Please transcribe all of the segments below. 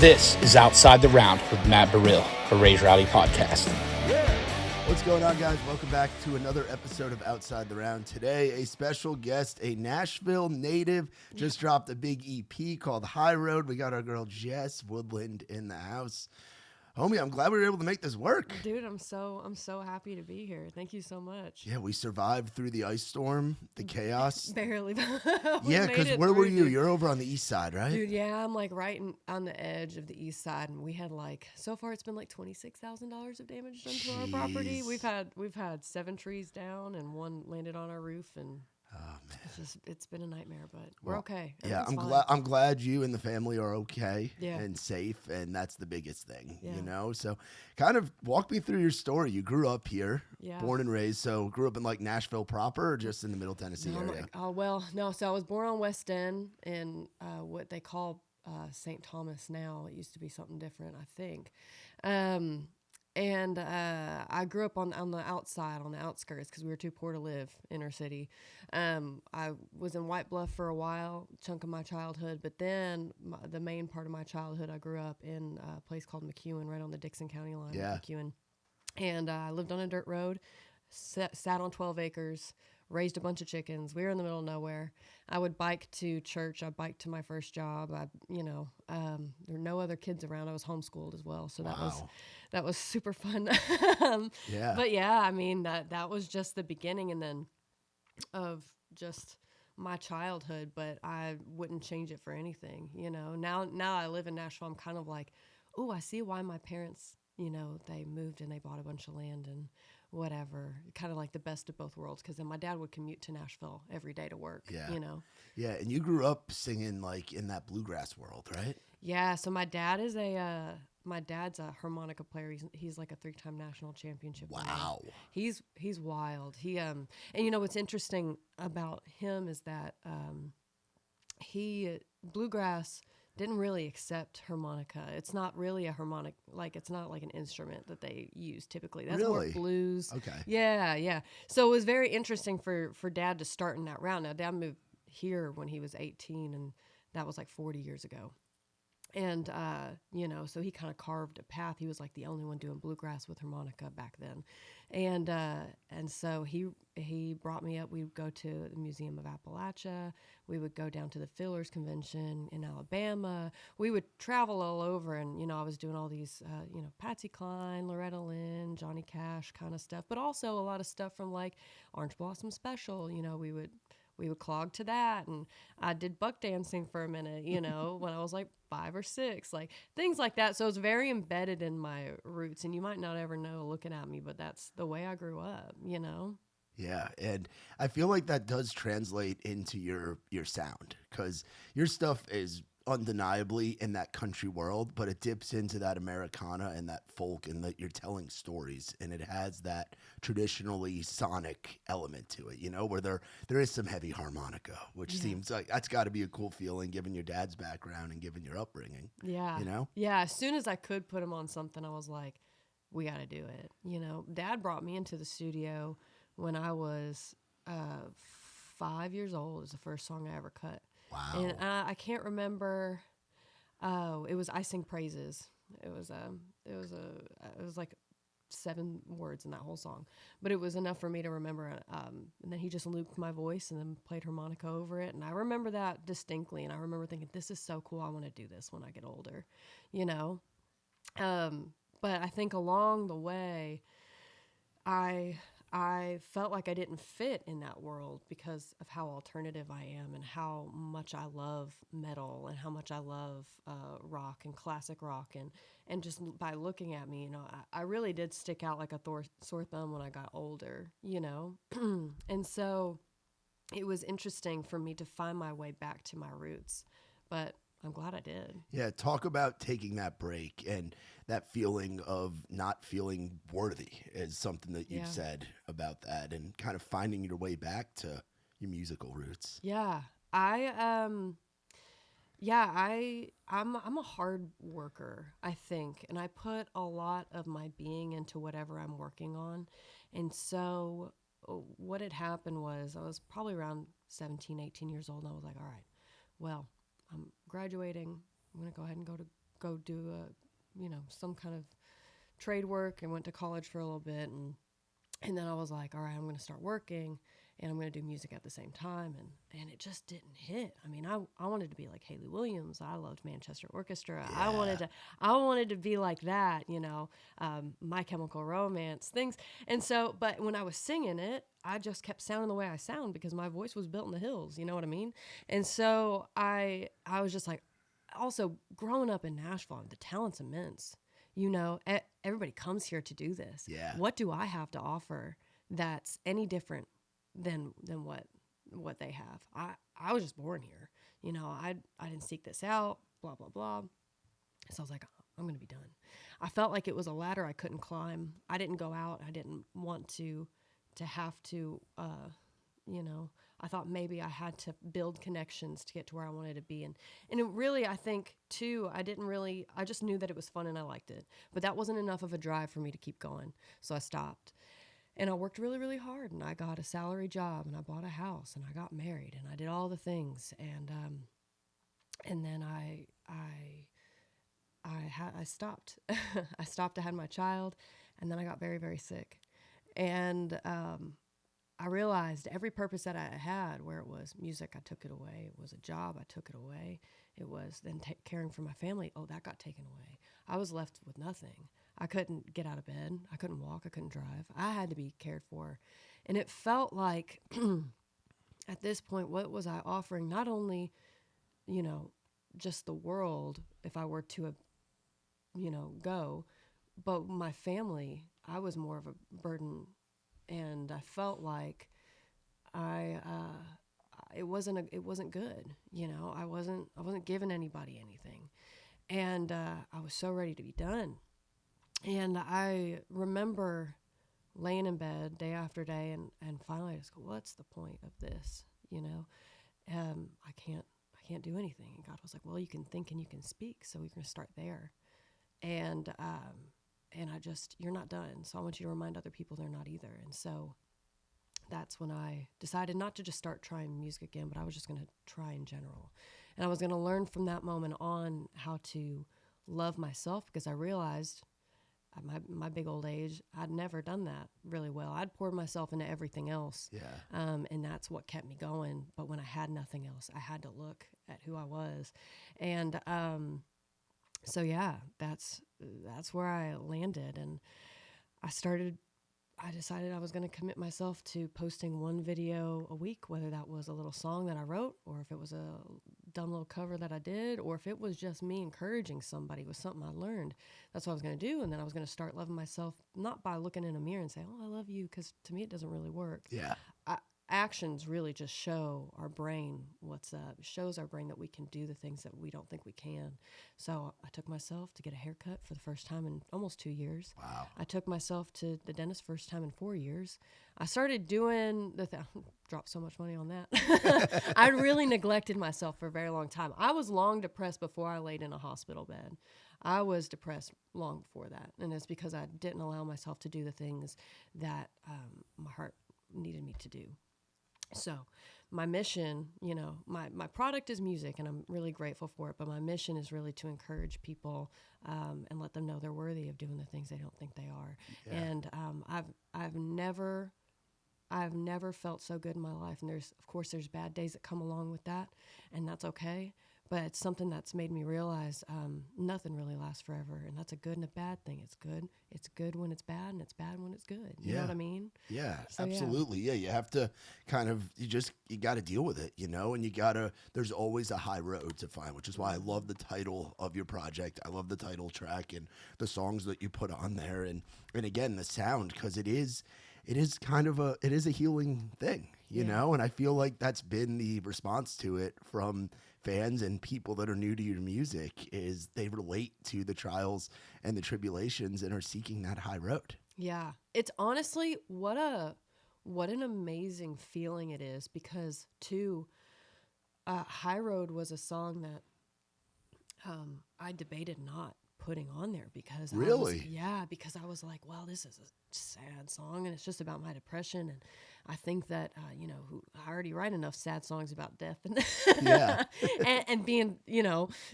This is Outside the Round with Matt Burrill, a Rowdy podcast. What's going on, guys? Welcome back to another episode of Outside the Round. Today, a special guest, a Nashville native, just dropped a big EP called High Road. We got our girl Jess Woodland in the house. Homie, I'm glad we were able to make this work. Dude, I'm so happy to be here. Thank you so much. Yeah, we survived through the ice storm, the chaos. Barely. Yeah, because where were you? You're over on the east side, right? Dude, yeah, I'm like on the edge of the east side, and we had so far it's been like $26,000 of damage done to our property. We've had 7 trees down and 1 landed on our roof, and oh man, it's been a nightmare, but we're okay. Yeah, I'm glad you and the family are okay and safe, and that's the biggest thing, you know? So kind of walk me through your story. You grew up here, born and raised, so grew up in like Nashville proper or just in the Middle Tennessee area? So I was born on West End in what they call St. Thomas now. It used to be something different, I think. And I grew up on the outside, on the outskirts, because we were too poor to live inner city. I was in White Bluff for a while, chunk of my childhood, but then the main part of my childhood, I grew up in a place called McEwen, right on the Dixon County line with McEwen. And I lived on a dirt road, sat on 12 acres, raised a bunch of chickens. We were in the middle of nowhere. I would bike to church. I biked to my first job. There were no other kids around. I was homeschooled as well, so that was super fun. But yeah, I mean that was just the beginning, and then of just my childhood. But I wouldn't change it for anything. You know, now I live in Nashville. I'm kind of like, oh, I see why my parents, they moved and they bought a bunch of land and whatever, kind of like the best of both worlds, because then my dad would commute to Nashville every day to work. Yeah, and you grew up singing like in that bluegrass world, right? Yeah, so my dad's a harmonica player. He's like a 3-time national championship winner. Wow. He's wild. He and what's interesting about him is that bluegrass didn't really accept harmonica. It's not really a harmonic, it's not like an instrument that they use typically. That's more blues. Okay. Yeah. So it was very interesting for Dad to start in that round. Now, Dad moved here when he was 18, and that was like 40 years ago. And, so he kind of carved a path. He was like the only one doing bluegrass with harmonica back then. And so he brought me up. We would go to the Museum of Appalachia. We would go down to the Fillers Convention in Alabama. We would travel all over, and, I was doing all these, Patsy Cline, Loretta Lynn, Johnny Cash kind of stuff, but also a lot of stuff from like Orange Blossom Special. We would clog to that, and I did buck dancing for a minute, when I was like 5 or 6, like things like that. So it's very embedded in my roots, and you might not ever know looking at me, but that's the way I grew up, Yeah, and I feel like that does translate into your sound, because your stuff is undeniably in that country world, but it dips into that Americana and that folk, and that you're telling stories, and it has that traditionally sonic element to it, where there is some heavy harmonica, which seems like that's got to be a cool feeling given your dad's background and given your upbringing. Yeah, as soon as I could put him on something, I was like, we got to do it. Dad brought me into the studio when I was 5 years old. It was the first song I ever cut. Wow. And I can't remember. Oh, it was I Sing Praises. It was like 7 words in that whole song, but it was enough for me to remember. And then he just looped my voice and then played harmonica over it. And I remember that distinctly. And I remember thinking, this is so cool. I want to do this when I get older, But I think along the way, I felt like I didn't fit in that world because of how alternative I am and how much I love metal and how much I love rock and classic rock. And just by looking at me, I really did stick out like a sore thumb when I got older, And so it was interesting for me to find my way back to my roots. But I'm glad I did. Yeah, talk about taking that break and that feeling of not feeling worthy is something that you've said about that, and kind of finding your way back to your musical roots. Yeah, I'm a hard worker, I think, and I put a lot of my being into whatever I'm working on. And so what had happened was I was probably around 17, 18 years old, and I was like, all right, well, I'm graduating. I'm going to go ahead and go to go do some kind of trade work, and went to college for a little bit, and then I was like, all right, I'm going to start working, and I'm going to do music at the same time, and it just didn't hit. I mean, I wanted to be like Haley Williams. I loved Manchester Orchestra. Yeah. I wanted to be like that, My Chemical Romance things. And so, but when I was singing it, I just kept sounding the way I sound because my voice was built in the hills. You know what I mean? And so I was just like, also growing up in Nashville, the talent's immense. Everybody comes here to do this. Yeah. What do I have to offer that's any different than what they have? I was just born here. I didn't seek this out, blah, blah, blah. So I was like, I'm going to be done. I felt like it was a ladder I couldn't climb. I didn't go out. I didn't want to have to, I thought maybe I had to build connections to get to where I wanted to be. And it really, I think, too, I just knew that it was fun and I liked it. But that wasn't enough of a drive for me to keep going. So I stopped. And I worked really, really hard. And I got a salary job. And I bought a house. And I got married. And I did all the things. And then I stopped. I stopped. I had my child. And then I got very, very sick. And I realized every purpose that I had, where it was music, I took it away. It was a job, I took it away. It was then caring for my family. Oh, that got taken away. I was left with nothing. I couldn't get out of bed. I couldn't walk. I couldn't drive. I had to be cared for. And it felt like at this point, what was I offering? Not only, just the world, if I were to, go, but my family. I was more of a burden. And I felt like it wasn't good. I wasn't giving anybody anything. And I was so ready to be done. And I remember laying in bed day after day and finally I just go, what's the point of this? I can't do anything. And God was like, well, you can think and you can speak. So we're going to start there. And you're not done. So I want you to remind other people they're not either. And so that's when I decided not to just start trying music again, but I was just going to try in general. And I was going to learn from that moment on how to love myself, because I realized at my big old age, I'd never done that really well. I'd poured myself into everything else. Yeah. And that's what kept me going. But when I had nothing else, I had to look at who I was. And, so yeah, that's where I landed, and I decided I was going to commit myself to posting one video a week, whether that was a little song that I wrote, or if it was a dumb little cover that I did, or if it was just me encouraging somebody with something I learned. That's what I was going to do, and then I was going to start loving myself, not by looking in a mirror and saying, oh, I love you, because to me it doesn't really work. Yeah. Actions really just show our brain what's up. It shows our brain that we can do the things that we don't think we can. So I took myself to get a haircut for the first time in almost 2 years. Wow. I took myself to the dentist first time in 4 years. I started doing dropped so much money on that. I really neglected myself for a very long time. I was long depressed before I laid in a hospital bed. I was depressed long before that. And it's because I didn't allow myself to do the things that my heart needed me to do. So my mission, my product is music, and I'm really grateful for it. But my mission is really to encourage people and let them know they're worthy of doing the things they don't think they are. Yeah. And I've never felt so good in my life. And there's bad days that come along with that, and that's okay. But it's something that's made me realize nothing really lasts forever, and that's a good and a bad thing. It's good when it's bad, and it's bad when it's good. You know what I mean? Yeah, so, absolutely. Yeah, you have to you got to deal with it, and there's always a high road to find, which is why I love the title of your project. I love the title track and the songs that you put on there, and again, the sound, because it is a healing thing, you know, and I feel like that's been the response to it from fans and people that are new to your music, is they relate to the trials and the tribulations and are seeking that high road. Yeah. It's honestly what an amazing feeling it is, because High Road was a song that I debated not putting on there because Really? because I was like, well, this is a sad song and it's just about my depression. And I think that, I already write enough sad songs about death and, Yeah. and being,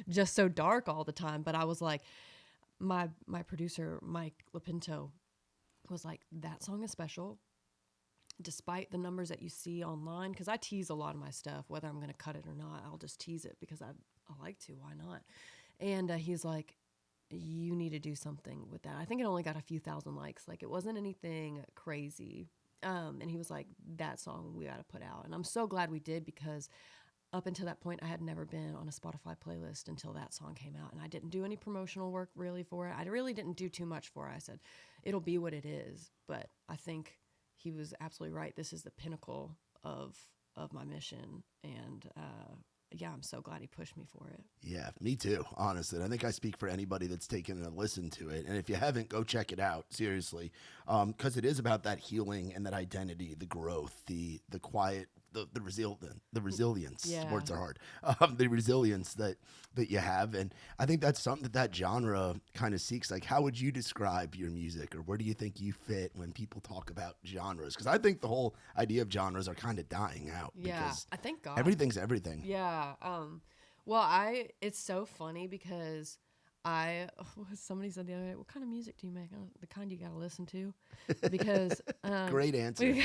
just so dark all the time. But I was like, my producer, Mike Lapinto, was like, that song is special. Despite the numbers that you see online, because I tease a lot of my stuff, whether I'm going to cut it or not, I'll just tease it because I like to. Why not? And he's like, you need to do something with that. I think it only got a few thousand likes. Like, it wasn't anything crazy. And he was like, that song we got to put out. And I'm so glad we did, because up until that point, I had never been on a Spotify playlist until that song came out. And I didn't do any promotional work really for it. I really didn't do too much for it. I said, it'll be what it is. But I think he was absolutely right. This is the pinnacle of my mission. And I'm so glad he pushed me for it. Yeah, me too, honestly. I think I speak for anybody that's taken a listen to it. And if you haven't, go check it out, seriously. Because it is about that healing and that identity, the growth, the quiet, the resilience. Yeah. Words are hard. The resilience that you have. And I think that's something that genre kind of seeks. Like, how would you describe your music, or where do you think you fit when people talk about genres? Because I think the whole idea of genres are kind of dying out. Yeah, because I thank God. everything's everything. Yeah. It's so funny because somebody said the other day, what kind of music do you make? The kind you got to listen to. Because Great answer.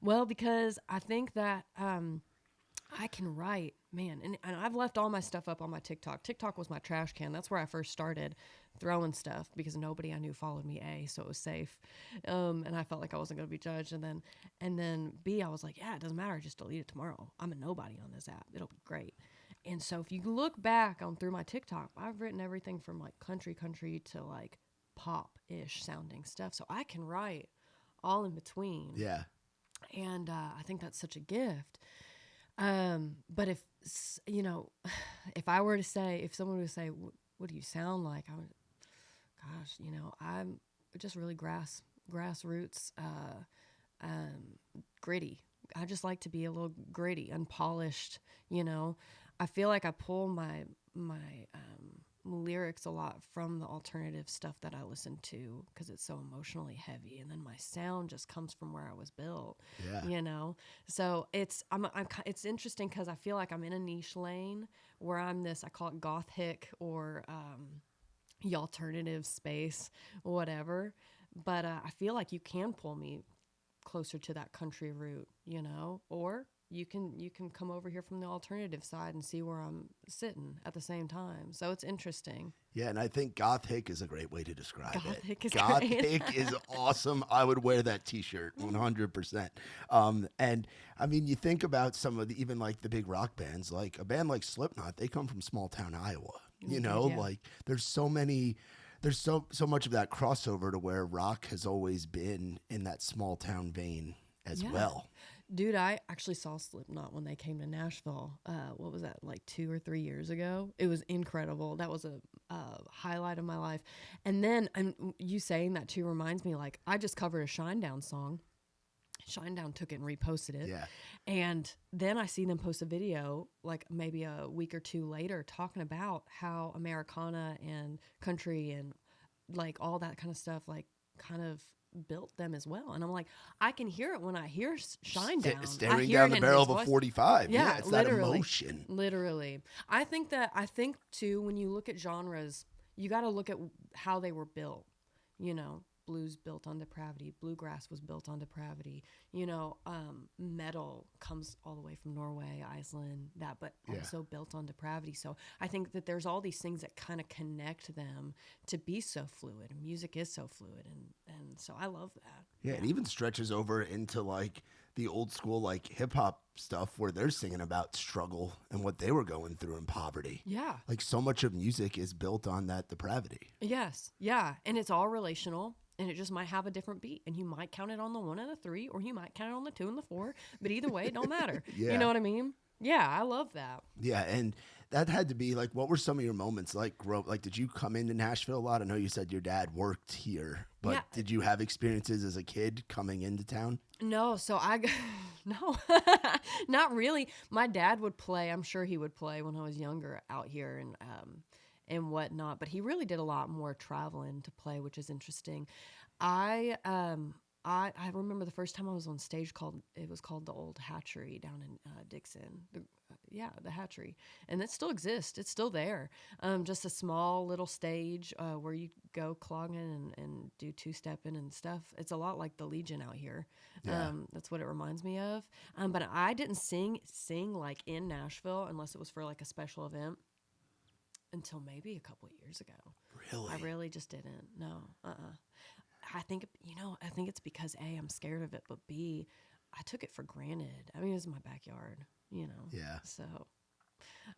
well, because I think that I can write, man, and I've left all my stuff up on my TikTok. TikTok was my trash can. That's where I first started throwing stuff, because nobody I knew followed me, A, so it was safe. And I felt like I wasn't going to be judged. And then B, I was like, yeah, it doesn't matter. Just delete it tomorrow. I'm a nobody on this app. It'll be great. And so if you look back through my TikTok, I've written everything from like country to like pop-ish sounding stuff. So I can write all in between. Yeah. And I think that's such a gift. But if I were to say, if someone were to say, what do you sound like? I would, I'm just really grassroots, gritty. I just like to be a little gritty, unpolished, I feel like I pull my lyrics a lot from the alternative stuff that I listen to, because it's so emotionally heavy, and then my sound just comes from where I was built. Yeah. So it's interesting, because I feel like I'm in a niche lane where I call it goth hick, or the alternative space, whatever. But I feel like you can pull me closer to that country route, or you can come over here from the alternative side and see where I'm sitting at the same time. So it's interesting. Yeah, and I think gothic is a great way to describe it. Gothic is Gothic is awesome. I would wear that T-shirt 100%. And I mean, you think about some of even like the big rock bands, like a band like Slipknot. They come from small town Iowa. Yeah. Like there's so much of that crossover to where rock has always been in that small town vein as well. Dude, I actually saw Slipknot when they came to Nashville. What was that, like 2 or 3 years ago? It was incredible. That was a highlight of my life. And then you saying that too reminds me, like, I just covered a Shinedown song. Shinedown took it and reposted it. Yeah. And then I see them post a video, like maybe a week or two later, talking about how Americana and country and like all that kind of stuff, like kind of built them as well. And I'm like, I can hear it when I hear Shinedown. Staring down the barrel of a 45. Yeah, it's that emotion. Literally. I think too, when you look at genres, you got to look at how they were built. Blues built on depravity. Bluegrass was built on depravity. Metal comes all the way from Norway, Iceland, but also built on depravity. So I think that there's all these things that kind of connect them to be so fluid. And music is so fluid, and so I love that. Yeah, it even stretches over into like the old school like hip hop stuff where they're singing about struggle and what they were going through in poverty. Yeah. Like so much of music is built on that depravity. Yes. Yeah. And it's all relational. And it just might have a different beat, and you might count it on the 1 and the 3, or you might count it on the 2 and the 4. But either way, it don't matter. Yeah. You know what I mean? Yeah, I love that. Yeah, and that had to be like, what were some of your moments like? Did you come into Nashville a lot? I know you said your dad worked here, but did you have experiences as a kid coming into town? No, no, not really. My dad would play. I'm sure he would play when I was younger out here, and whatnot. But he really did a lot more traveling to play, which is interesting. I remember the first time I was on stage it was called the Old Hatchery down in Dixon. The Hatchery, and it still exists. It's still there. Just a small little stage where you go clogging and do two-stepping and stuff. It's a lot like the Legion out here. Yeah. That's what it reminds me of. But I didn't sing like in Nashville unless it was for like a special event until maybe a couple of years ago. Really? I really just didn't. No. I think it's because A, I'm scared of it, but B, I took it for granted. I mean, it was my backyard, Yeah. So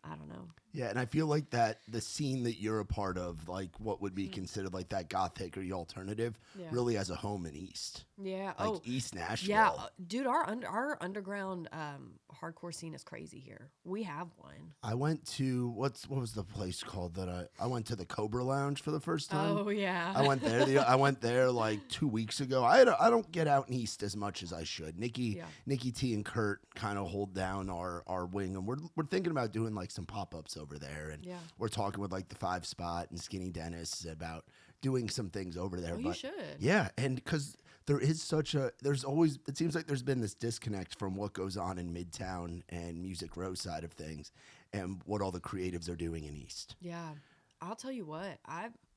I don't know. Yeah, and I feel like that the scene that you're a part of, like what would be considered like that gothic or the alternative, really has a home in East. Yeah. Like East Nashville. Yeah, dude, our underground hardcore scene is crazy here. We have one. I went to what was the place called that I went to the Cobra Lounge for the first time. Oh yeah. I went there. I went there like 2 weeks ago. I don't get out in East as much as I should. Nikki T and Kurt kind of hold down our wing, and we're thinking about doing like some pop-ups over there, and we're talking with like the 5 Spot and Skinny Dennis about doing some things over there. Oh, but you should. Yeah, and because there is it seems like there's been this disconnect from what goes on in Midtown and Music Row side of things and what all the creatives are doing in East. Yeah. I'll tell you what,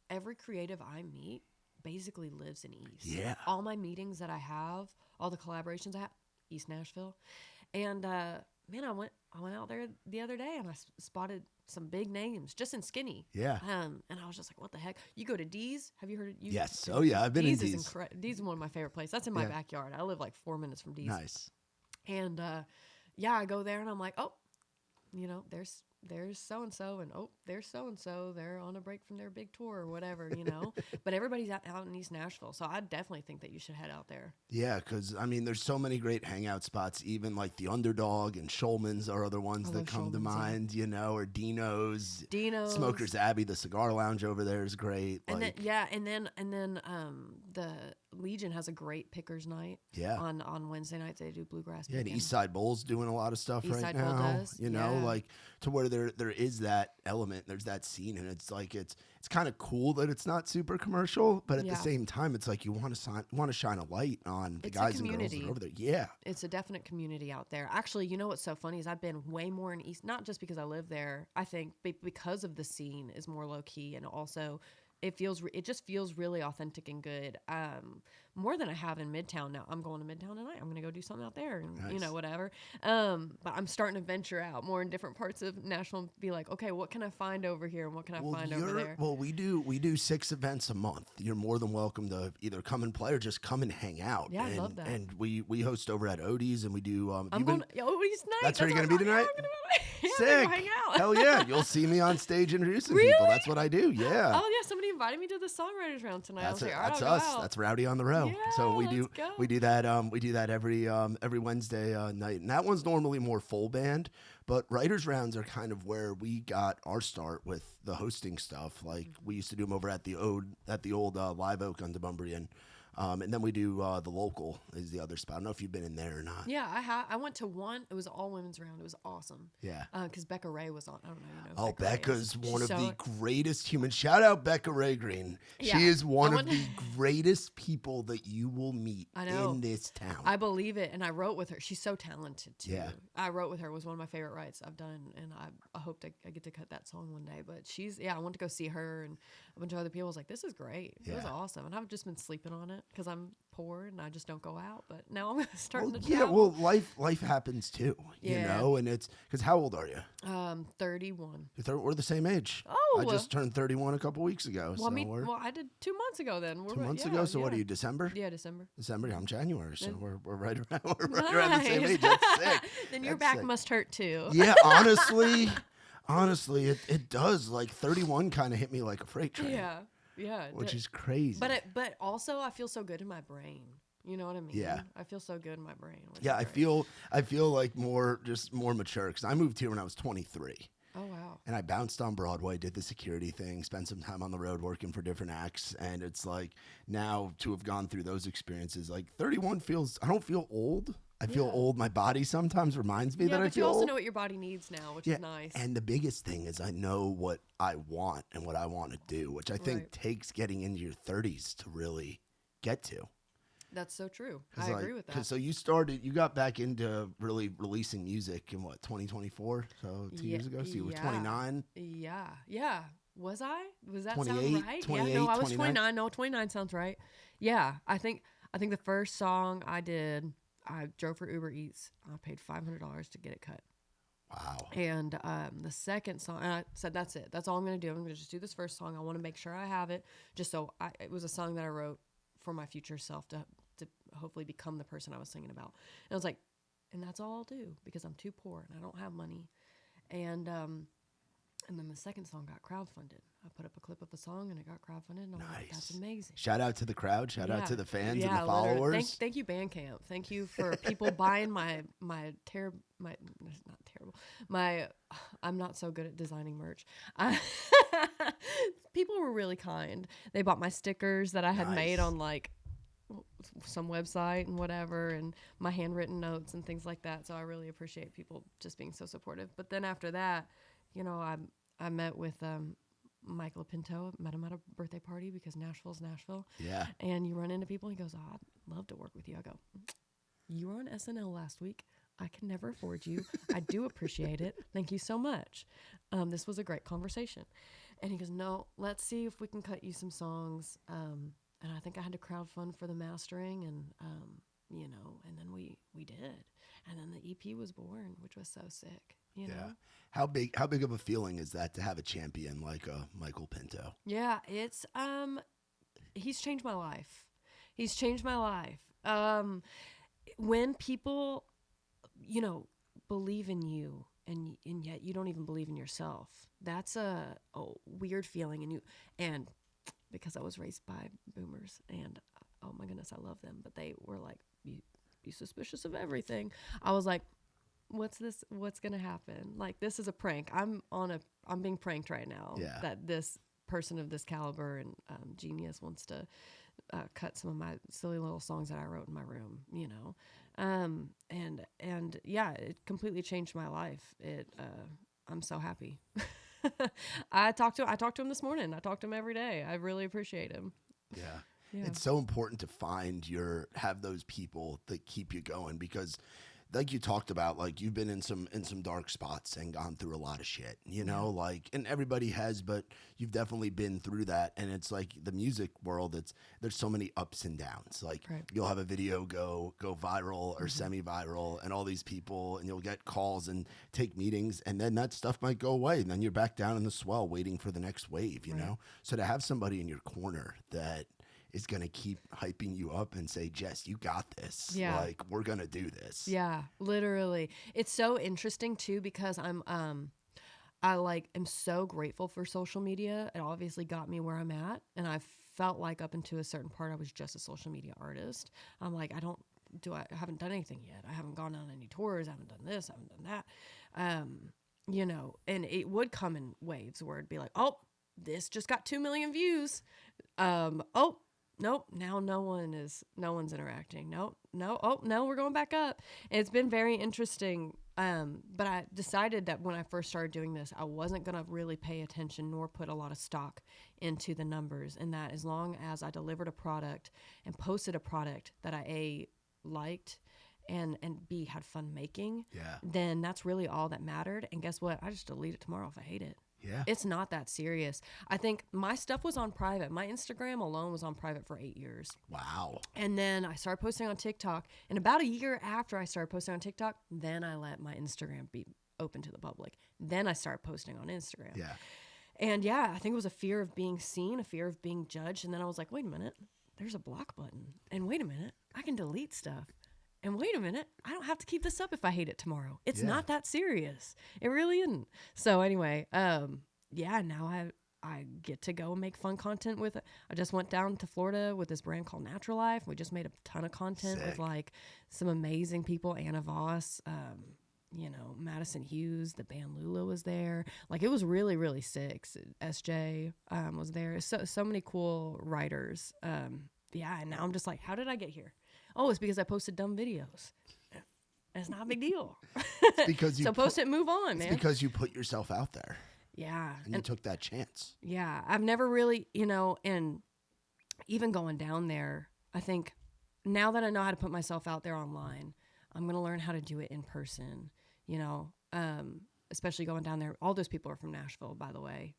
every creative I meet basically lives in East. Yeah. All my meetings that I have, all the collaborations I have, East Nashville. And man, I went out there the other day and I spotted some big names just in Skinny. Yeah. And I was just like, what the heck? You go to D's? Have you heard of Yes. Oh yeah, I've been in D's. D's is one of my favorite places. That's in my backyard. I live like 4 minutes from D's. Nice. And I go there and I'm like, oh, there's so-and-so and there's so-and-so. They're on a break from their big tour or whatever, But everybody's out in East Nashville. So I definitely think that you should head out there. Yeah, because, I mean, there's so many great hangout spots, even like the Underdog and Shulman's are other ones that come to mind, or Dino's. Smoker's Abbey, the cigar lounge over there is great. And then the Legion has a great pickers night. Yeah. On Wednesday nights they do bluegrass. Yeah, and picking. East Side Bowl's doing a lot of stuff right now. Does. Like to where there is that element, there's that scene, and it's like it's kind of cool that it's not super commercial, but at the same time, it's like you want to shine a light on the guys and girls that are over there. Yeah, it's a definite community out there. Actually, what's so funny is I've been way more in East, not just because I live there. I think because of the scene is more low key, and also it just feels really authentic and good. More than I have in Midtown now. I'm going to Midtown tonight. I'm going to go do something out there and, Nice. Whatever. But I'm starting to venture out more in different parts of Nashville and be like, okay, what can I find over here and what can I find over there? Well, we do 6 events a month. You're more than welcome to either come and play or just come and hang out. Yeah, and, I love that. And we host over at Odie's, and we do. I'm going. Odie's night. That's where you're going to be tonight. Yeah, Sick. hang out. Hell yeah! You'll see me on stage introducing Really? people. That's what I do. Yeah. Oh yeah, somebody invited me to the songwriters round tonight. I was like, all right, That's I'll us. go out. That's Rowdy on the Row. Yeah, So we let's go. do that every Wednesday night, and that one's normally more full band. But writers rounds are kind of where we got our start with the hosting stuff. Like we used to do them over at the old Live Oak on Debumbry, and then we do the local is the other spot. I don't know if you've been in there or not. Yeah, I went to one. It was all women's round. It was awesome. Yeah. Because Becca Ray was on. I don't know. Oh, Becca Ray Becca's one of so- the greatest humans. Shout out Becca Ray Green. Yeah. She is one I of the greatest people that you will meet in this town. I believe it, and I wrote with her. She's so talented too. Yeah. I wrote with her. It was one of my favorite writes I've done, and I hope I get to cut that song one day. But I went to go see her and a bunch of other people. I was like, this is great. It was Yeah. awesome, and I've just been sleeping on it because I'm poor and I just don't go out. But now I'm starting to yeah, travel. well, life happens too, Yeah. and it's because how old are you? 31. We're the same age. Oh. I just turned 31 a couple weeks ago. Well, so I did 2 months ago. Then 2 months ago. So what are you? December? Yeah, December. December. I'm January. So we're right around the same Nice. age. That's sick. Then your That's back sick. must hurt too. Yeah, honestly, it does. Like 31 kind of hit me like a freight train. Yeah. Yeah. Which is crazy. But also I feel so good in my brain. You know what I mean? Yeah. I feel so good in my brain. which Yeah, is I great. feel like more mature because I moved here when I was 23. Oh wow. And I bounced on Broadway, did the security thing, spent some time on the road working for different acts. And it's like now to have gone through those experiences, like 31 I don't feel old. I feel old. My body sometimes reminds me that I but you feel also old. know what your body needs now, which is nice. And the biggest thing is I know what I want and what I want to do, which I think takes getting into your 30s to really get to. That's so true. I agree with that. Because so you got back into really releasing music in what, 2024? So 2 years ago. So you were 29. Yeah. Was I? Was that 28, sound right? 28, yeah, no, I was 29. 29. No, 29 sounds right. Yeah, I think the first song I did, I drove for Uber Eats. I paid $500 to get it cut. Wow. And the second song, and I said, that's it. That's all I'm going to do. I'm going to just do this first song. I want to make sure I have it. Just so it was a song that I wrote for my future self to hopefully become the person I was singing about. And I was like, and that's all I'll do because I'm too poor and I don't have money. And then the second song got crowdfunded. I put up a clip of the song and it got crowdfunded. And I'm like, that's amazing. Shout out to the crowd. Shout out to the fans and the literally. followers. Thank you, Bandcamp. Thank you for people buying not terrible. I'm not so good at designing merch. People were really kind. They bought my stickers that I had made on like some website and whatever, and my handwritten notes and things like that. So I really appreciate people just being so supportive. But then after that, I met with Michael Pinto. Met him at a birthday party because Nashville's Nashville. Yeah. And you run into people. He goes, "Oh, I'd love to work with you." I go, "You were on SNL last week. I can never afford you. I do appreciate it. Thank you so much. This was a great conversation." And he goes, "No, let's see if we can cut you some songs." And I think I had to crowdfund for the mastering, and and then we did, and then the EP was born, which was so sick. You know? How big of a feeling is that to have a champion like Michael Pinto? Yeah, it's he's changed my life. He's changed my life. When people, believe in you, and yet you don't even believe in yourself, that's a weird feeling. And because I was raised by boomers, and oh my goodness, I love them, but they were like, be suspicious of everything. I was like, what's this? What's gonna happen? Like, this is a prank. I'm being pranked right now. Yeah. That this person of this caliber and genius wants to cut some of my silly little songs that I wrote in my room. And yeah, it completely changed my life. I'm so happy. I talked to him this morning. I talk to him every day. I really appreciate him. Yeah. Yeah. It's so important to have those people that keep you going, because like you talked about, like you've been in some dark spots and gone through a lot of shit, and everybody has, but you've definitely been through that. And it's like the music world, there's so many ups and downs. Like you'll have a video go viral or semi-viral, and all these people, and you'll get calls and take meetings, and then that stuff might go away, and then you're back down in the swell waiting for the next wave, you know? So to have somebody in your corner that is going to keep hyping you up and say, "Jess, you got this. Yeah. Like, we're going to do this." Yeah, literally. It's so interesting too, because I am so grateful for social media. It obviously got me where I'm at, and I felt like up until a certain part I was just a social media artist. I'm like, I haven't done anything yet. I haven't gone on any tours. I haven't done this. I haven't done that. And it would come in waves where it'd be like, "Oh, this just got 2 million views. Oh, nope, now no one's interacting. No, we're going back up." And it's been very interesting. But I decided that when I first started doing this, I wasn't going to really pay attention nor put a lot of stock into the numbers, and that as long as I delivered a product and posted a product that I A, liked, and B, had fun making, then that's really all that mattered. And guess what? I just delete it tomorrow if I hate it. Yeah. It's not that serious. I think my stuff was on private. My Instagram alone was on private for 8 years. Wow. And then I started posting on TikTok. And about a year after I started posting on TikTok, then I let my Instagram be open to the public. Then I started posting on Instagram. Yeah. And yeah, I think it was a fear of being seen, a fear of being judged. And then I was like, wait a minute, there's a block button. And wait a minute, I can delete stuff. And wait a minute, I don't have to keep this up if I hate it tomorrow. It's not that serious. It really isn't. So anyway, now I get to go and make fun content with it. I just went down to Florida with this brand called Natural Life. We just made a ton of content with like some amazing people. Anna Voss, Madison Hughes, the band Lula was there. Like, it was really, really sick. SJ was there. So many cool writers. And now I'm just like, how did I get here? Oh, it's because I posted dumb videos. It's not a big deal. It's because you So post it and move on, it's man. because you put yourself out there Yeah. and you took that chance. Yeah. I've never really, and even going down there, I think now that I know how to put myself out there online, I'm going to learn how to do it in person, especially going down there. All those people are from Nashville, by the way.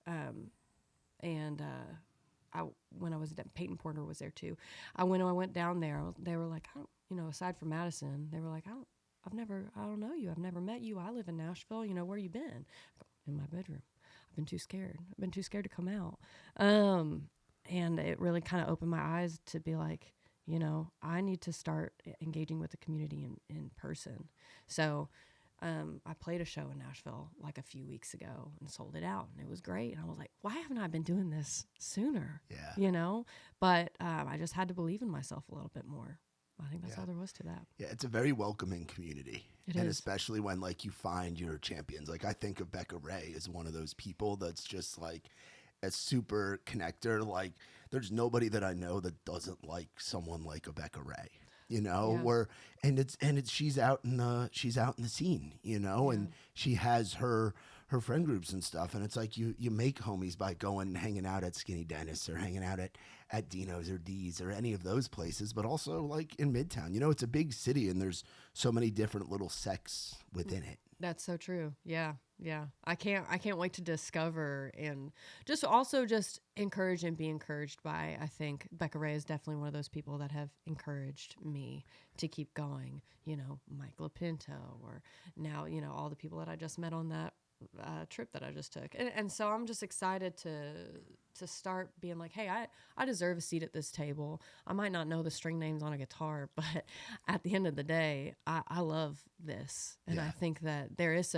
And when I was at Peyton Porter was there too. I went down there, they were like, aside from Madison, they were like, I don't know you. I've never met you. I live in Nashville. Where you been? In my bedroom. I've been too scared. I've been too scared to come out. And it really kind of opened my eyes to be like, I need to start engaging with the community in person. So I played a show in Nashville like a few weeks ago and sold it out, and it was great. And I was like, why haven't I been doing this sooner? Yeah. But I just had to believe in myself a little bit more. I think that's all there was to that. Yeah, it's a very welcoming community. It and is. especially when you find your champions. Like I think of Becca Ray as one of those people that's just like a super connector. Like there's nobody that I know that doesn't like someone like a Becca Ray. Yeah. She's out in the scene, and she has her friend groups and stuff, and it's like you make homies by going and hanging out at Skinny Dennis or hanging out at Dino's or D's or any of those places, but also like in Midtown. It's a big city and there's so many different little sects within it. That's so true. Yeah. Yeah. I can't wait to discover and just encourage and be encouraged by. I think Becca Ray is definitely one of those people that have encouraged me to keep going. Mike LaPinto, or now, all the people that I just met on that trip that I just took. And so I'm just excited to start being like, hey, I deserve a seat at this table. I might not know the string names on a guitar, but at the end of the day, I love this. And I think that there is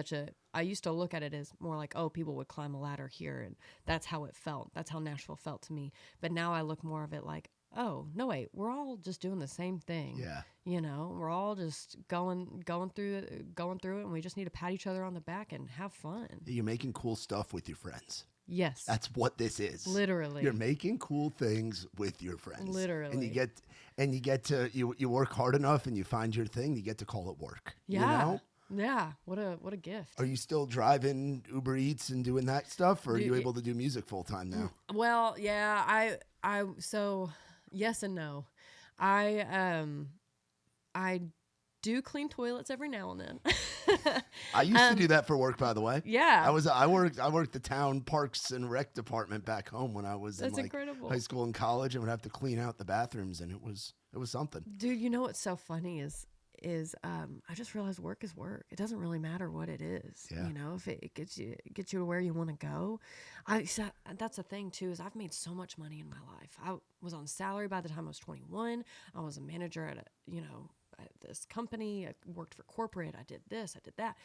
I used to look at it as more like, oh, people would climb a ladder here. And that's how it felt. That's how Nashville felt to me. But now I look more of it like, oh, no, wait, we're all just doing the same thing. Yeah. We're all just going through it, and we just need to pat each other on the back and have fun. You're making cool stuff with your friends. Yes. That's what this is. Literally. You're making cool things with your friends. Literally. And you get to you work hard enough and you find your thing, you get to call it work. Yeah. Yeah. What a gift. Are you still driving Uber Eats and doing that stuff, or are you able to do music full time now? Well, yeah, so yes and no. I do clean toilets every now and then. I used to do that for work, by the way. Yeah. I worked the town parks and rec department back home when I was That's in incredible. high school and college, and would have to clean out the bathrooms, and it was something. Dude, what's so funny is I just realized work is work. It doesn't really matter what it is. Yeah. If it gets you to where you want to go. That's the thing too, is I've made so much money in my life. I was on salary by the time I was 21. I was a manager at at this company. I worked for corporate. I did this, I did that.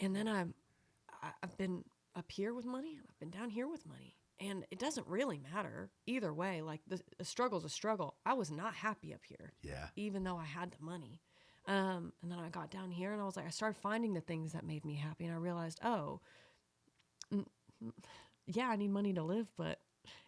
And then I've been up here with money, and I've been down here with money. And it doesn't really matter either way. Like the struggle's a struggle. I was not happy up here. Yeah. Even though I had the money. And then I got down here and I was like, I started finding the things that made me happy. And I realized, yeah, I need money to live, but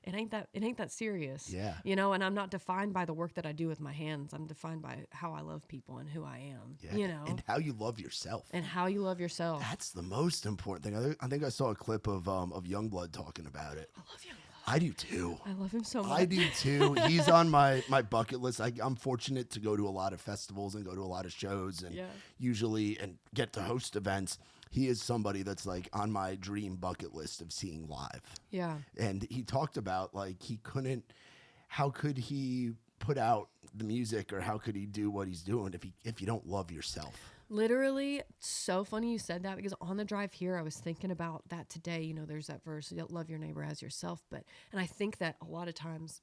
it ain't that serious. Yeah. And I'm not defined by the work that I do with my hands. I'm defined by how I love people and who I am, Yeah. And how you love yourself. And how you love yourself. That's the most important thing. I think I saw a clip of Youngblood talking about it. I love Youngblood. I do too. I love him so much. I do too. He's on my bucket list. I'm fortunate to go to a lot of festivals and go to a lot of shows and usually get to host events. He is somebody that's like on my dream bucket list of seeing live. Yeah. And he talked about how could he put out the music, or how could he do what he's doing if you don't love yourself? Literally, so funny you said that, because on the drive here, I was thinking about that today. There's that verse, love your neighbor as yourself. And I think that a lot of times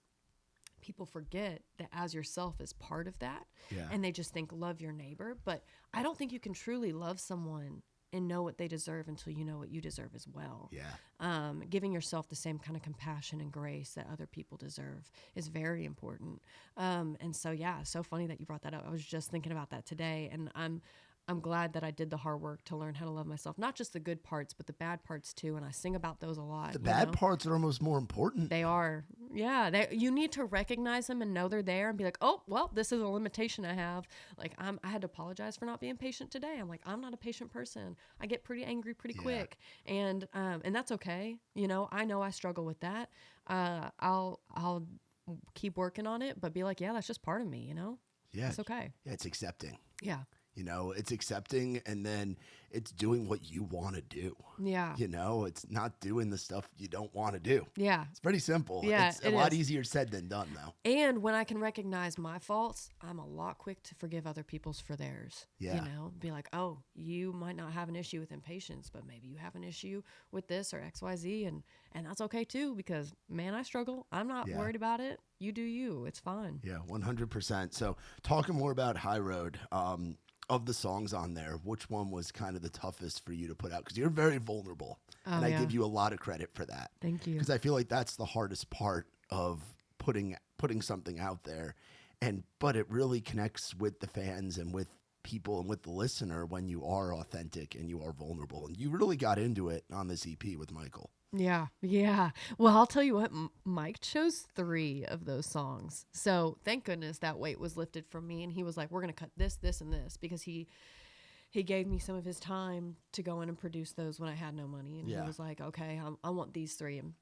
people forget that as yourself is part of that. Yeah. And they just think love your neighbor. But I don't think you can truly love someone and know what they deserve until you know what you deserve as well. Yeah. Giving yourself the same kind of compassion and grace that other people deserve is very important. And so, yeah, so funny that you brought that up. I was just thinking about that today, and I'm I'm glad that I did the hard work to learn how to love myself. Not just the good parts, but the bad parts too. And I sing about those a lot. The bad parts are almost more important. They are. Yeah. You need to recognize them and know they're there and be like, oh, well, this is a limitation I have. Like I had to apologize for not being patient today. I'm like, I'm not a patient person. I get pretty angry pretty quick. And that's okay. You know I struggle with that. I'll keep working on it, but be like, yeah, that's just part of me, you know? Yeah. It's okay. Yeah, it's accepting. Yeah. You know, it's accepting, and then it's doing what you want to do. Yeah. You know, it's not doing the stuff you don't want to do. Yeah. It's pretty simple. Yeah, It's a lot easier said than done, though. And when I can recognize my faults, I'm a lot quick to forgive other people's for theirs. Yeah. You know, be like, oh, you might not have an issue with impatience, but maybe you have an issue with this or XYZ. And that's okay too, because man, I struggle. I'm not worried about it. You do you. It's fine. Yeah, 100%. So talking more about High Road, of the songs on there, which one was kind of the toughest for you to put out? Because you're very vulnerable, and I give you a lot of credit for that. Thank you. Because I feel like that's the hardest part of putting something out there, but it really connects with the fans and with people and with the listener when you are authentic and you are vulnerable. And you really got into it on this EP with Michael. Yeah. Yeah. Well, I'll tell you what, Mike chose 3 of those songs. So thank goodness that weight was lifted from me. And he was like, we're going to cut this, this, and this, because he gave me some of his time to go in and produce those when I had no money. And he was like, okay, I want these 3. And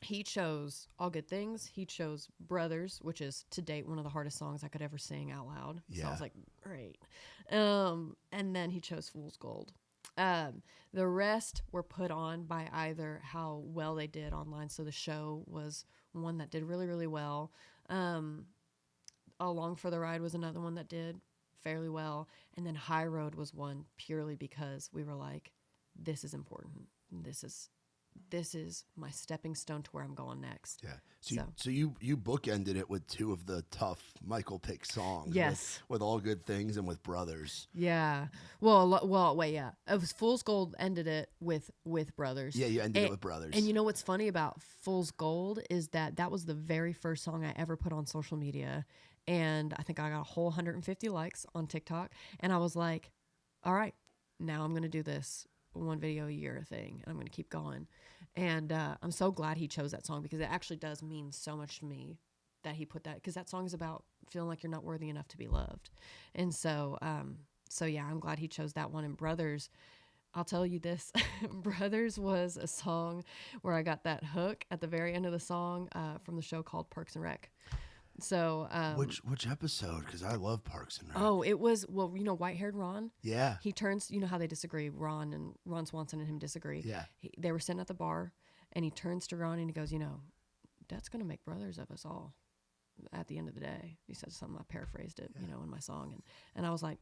he chose All Good Things. He chose Brothers, which is to date one of the hardest songs I could ever sing out loud. So I was like, great. And then he chose Fool's Gold. The rest were put on by either how well they did online. So the show was one that did really, really well. Along for the Ride was another one that did fairly well. And then High Road was one purely because we were like, this is important. This is my stepping stone to where I'm going next. Yeah. So you bookended it with 2 of the tough Michael pick songs. Yes. With All Good Things and with Brothers. Yeah. Well, wait, yeah. It was Fool's Gold ended it with Brothers. Yeah, you ended it with Brothers. And you know what's funny about Fool's Gold is that was the very first song I ever put on social media. And I think I got a whole 150 likes on TikTok. And I was like, all right, now I'm going to do this 1 video a year thing, and I'm going to keep going. And I'm so glad he chose that song, because it actually does mean so much to me that he put that, because that song is about feeling like you're not worthy enough to be loved. And so yeah, I'm glad he chose that one. And Brothers, I'll tell you this, Brothers was a song where I got that hook at the very end of the song from the show called Parks and Rec. So which episode? Because I love Parks and Rec. Oh, it was, well, you know, white-haired Ron. Yeah. He turns, you know how they disagree. Ron Swanson and him disagree. Yeah. They were sitting at the bar, and he turns to Ron and he goes, you know, that's gonna make brothers of us all. At the end of the day, he said something. I paraphrased it, you know, in my song, and I was like,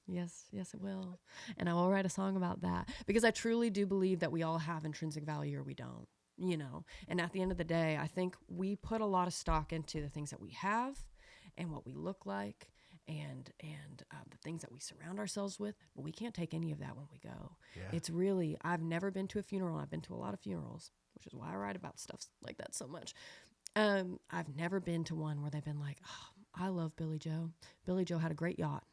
yes, it will, and I will write a song about that, because I truly do believe that we all have intrinsic value or we don't. You know, and at the end of the day, I think we put a lot of stock into the things that we have and what we look like and the things that we surround ourselves with, but we can't take any of that when we go. Yeah. It's really, I've never been to a funeral, and I've been to a lot of funerals, which is why I write about stuff like that so much. I've never been to one where they've been like, oh, I love Billy Joe. Billy Joe had a great yacht.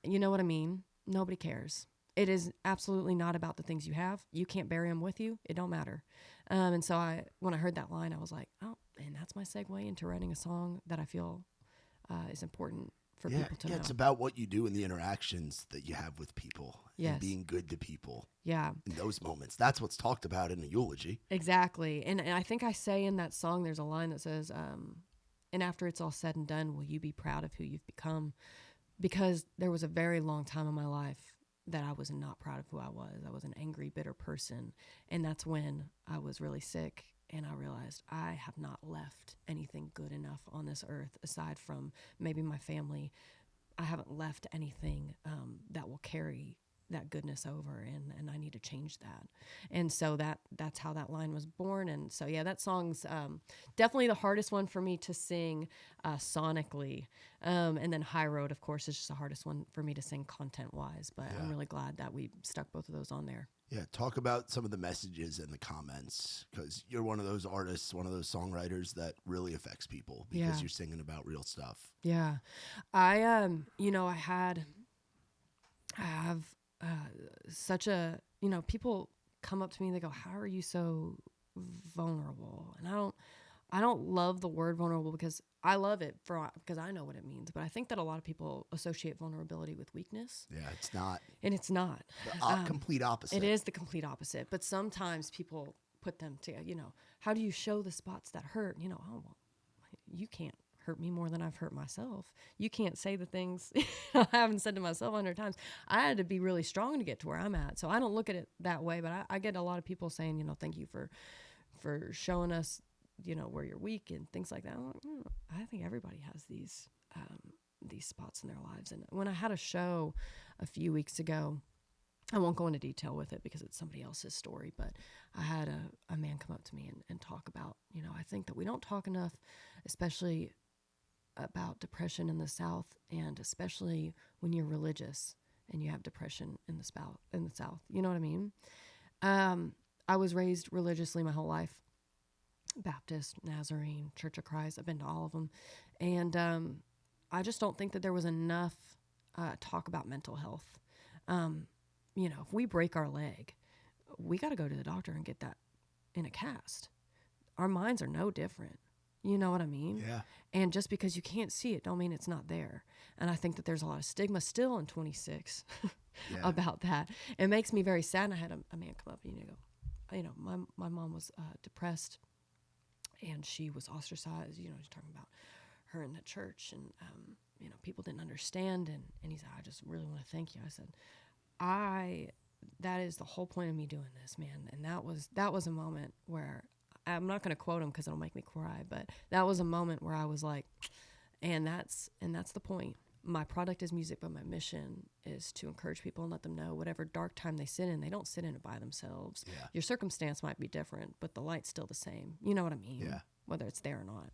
You know what I mean? Nobody cares. It is absolutely not about the things you have. You can't bury them with you. It don't matter. And so when I heard that line, I was like, oh, and that's my segue into writing a song that I feel is important for people to know. Yeah, it's about what you do in the interactions that you have with people. Yes. And being good to people. Yeah. In those moments. That's what's talked about in a eulogy. Exactly. And I think I say in that song, there's a line that says, and after it's all said and done, will you be proud of who you've become? Because there was a very long time in my life that I was not proud of who I was. I was an angry, bitter person. And that's when I was really sick, and I realized I have not left anything good enough on this earth aside from maybe my family. I haven't left anything that will carry that goodness over, and I need to change that. And so that's how that line was born. And so yeah, that song's definitely the hardest one for me to sing sonically, and then High Road, of course, is just the hardest one for me to sing content wise, but I'm really glad that we stuck both of those on there. Yeah, talk about some of the messages in the comments, because you're one of those artists, one of those songwriters that really affects people because you're singing about real stuff. Yeah. I I have such a, people come up to me and they go, "How are you so vulnerable?" And I don't love the word vulnerable because I love it because I know what it means. But I think that a lot of people associate vulnerability with weakness. Yeah, it's not. And it's not. The complete opposite. It is the complete opposite. But sometimes people put them together. How do you show the spots that hurt? Oh, well, you can't hurt me more than I've hurt myself. You can't say the things I haven't said to myself 100 times. I had to be really strong to get to where I'm at. So I don't look at it that way. But I get a lot of people saying, thank you for showing us, where you're weak and things like that. I think everybody has these spots in their lives. And when I had a show a few weeks ago, I won't go into detail with it because it's somebody else's story, but I had a man come up to me and talk about, I think that we don't talk enough, especially about depression in the South, and especially when you're religious and you have depression in the South. You know what I mean? I was raised religiously my whole life. Baptist, Nazarene, Church of Christ. I've been to all of them. And I just don't think that there was enough talk about mental health. If we break our leg, we got to go to the doctor and get that in a cast. Our minds are no different. You know what I mean? Yeah. And just because you can't see it don't mean it's not there. And I think that there's a lot of stigma still in 26 about that. It makes me very sad. And I had a man come up and go, my mom was depressed and she was ostracized. He's talking about her in the church and, people didn't understand. And he said, "I just really want to thank you." I said, that is the whole point of me doing this, man. And that was a moment where I'm not going to quote him because it'll make me cry, but that was a moment where I was like, and that's the point. My product is music, but my mission is to encourage people and let them know whatever dark time they sit in, they don't sit in it by themselves. Yeah. Your circumstance might be different, but the light's still the same. You know what I mean? Yeah. Whether it's there or not.